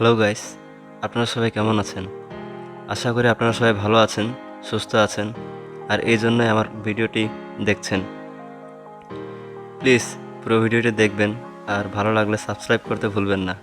Hello guys, আপনারা সবাই কেমন আছেন? আশা করি আপনারা সবাই ভালো আছেন, সুস্থ আছেন, আর এই জন্যই আমার ভিডিওটি দেখছেন। প্লিজ পুরো ভিডিওটি দেখবেন, আর ভালো লাগলে সাবস্ক্রাইব করতে ভুলবেন না।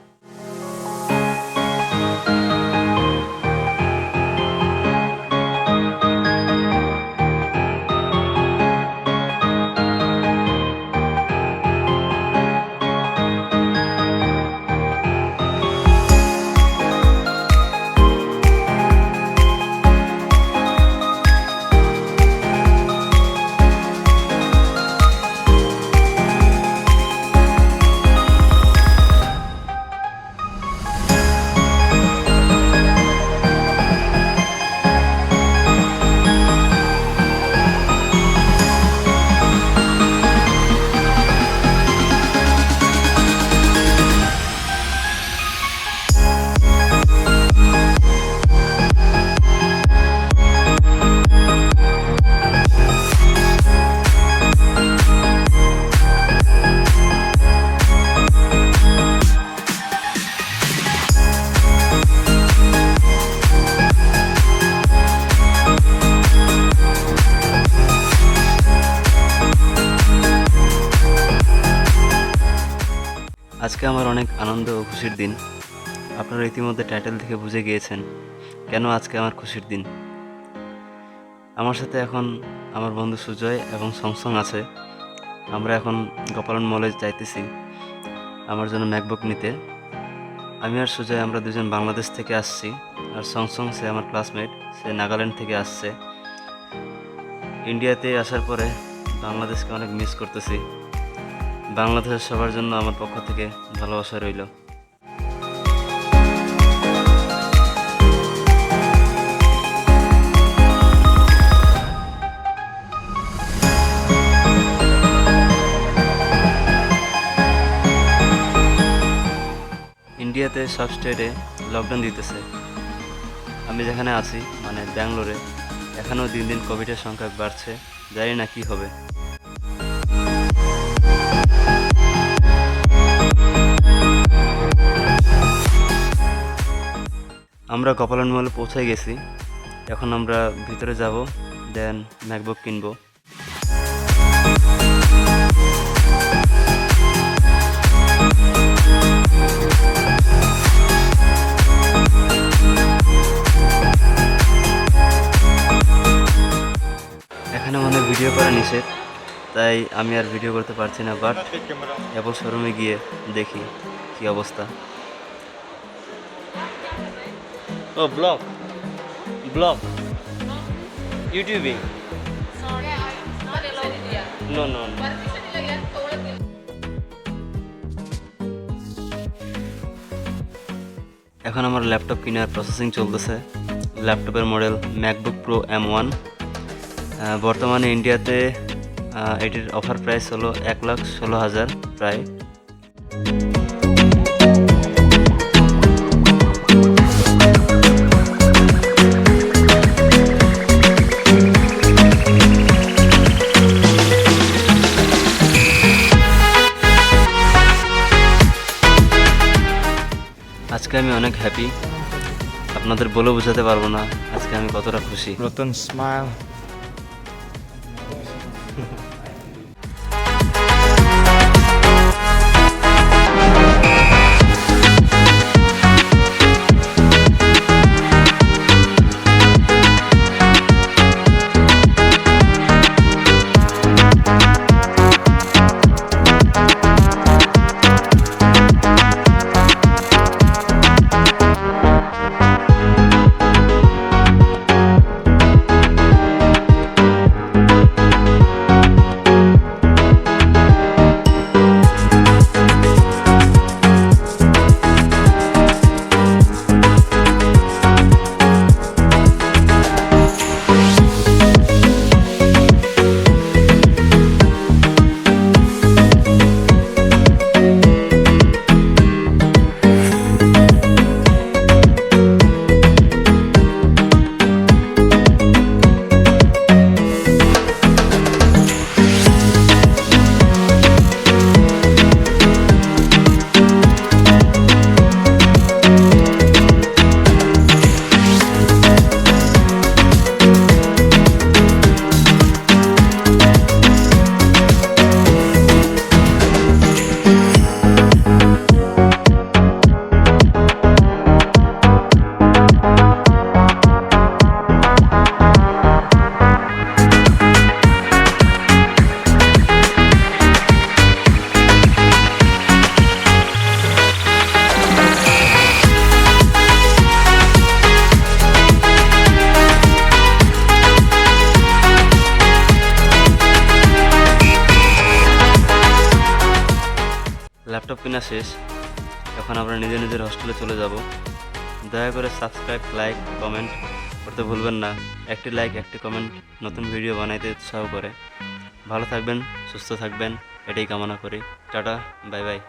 আজকে আমার অনেক আনন্দ ও খুশির দিন। আপনারা ইতিমধ্যে টাইটেল থেকে বুঝে গিয়েছেন কেন আজকে আমার খুশির দিন। আমার সাথে এখন আমার বন্ধু সুজয় এবং সংসং আছে। আমরা এখন গোপালন মলে যাইতেছি আমার জন্য ম্যাকবুক নিতে। আমি আর সুজয় আমরা দুজন বাংলাদেশ থেকে আসছি, আর সংসং সে আমার ক্লাসমেট, সে নাগাল্যান্ড থেকে আসছে। ইন্ডিয়াতে আসার পরে বাংলাদেশকে অনেক মিস করতেছি। বাংলাদেশের সবার জন্য আমার পক্ষ থেকে ভালোবাসা রইল। ইন্ডিয়াতে সব স্টেটে লকডাউন দিতেছে। আমি যেখানে আছি মানে ব্যাঙ্গালোরে, এখানেও দিন দিন কোভিডের সংখ্যা বাড়ছে। জানি না কি হবে। আমরা গোপালন মলে পৌঁছে গেছি। এখন আমরা ভিতরে যাব, দেন ম্যাকবুক কিনবো। এখানে অনেক ভিডিও করা নিষেধ, তাই আমি আর ভিডিও করতে পারছি না। বাট অ্যাপল শোরুমে গিয়ে দেখি কি অবস্থা। ও ব্লগ ইউটিউবিং নো নো এখন আমার ল্যাপটপ কেনার প্রসেসিং চলতেছে। ল্যাপটপের মডেল ম্যাকবুক প্রো M1। বর্তমানে ইন্ডিয়াতে এটির অফার প্রাইস হলো 1,16,000 প্রায়। আজকে আমি অনেক হ্যাপি, আপনাদের বলে বোঝাতে পারবো না আজকে আমি কতটা খুশি। Rotons smile. ল্যাপটপ কেনা শেষ, এখন আমরা নিজের নিজের হোস্টেলে চলে যাব। দয়া করে সাবস্ক্রাইব, লাইক, কমেন্ট করতে ভুলবেন না। একটি লাইক, একটি কমেন্ট নতুন ভিডিও বানাইতে উৎসাহ করে। ভালো থাকবেন, সুস্থ থাকবেন, এটাই কামনা করি। Tata, bye bye.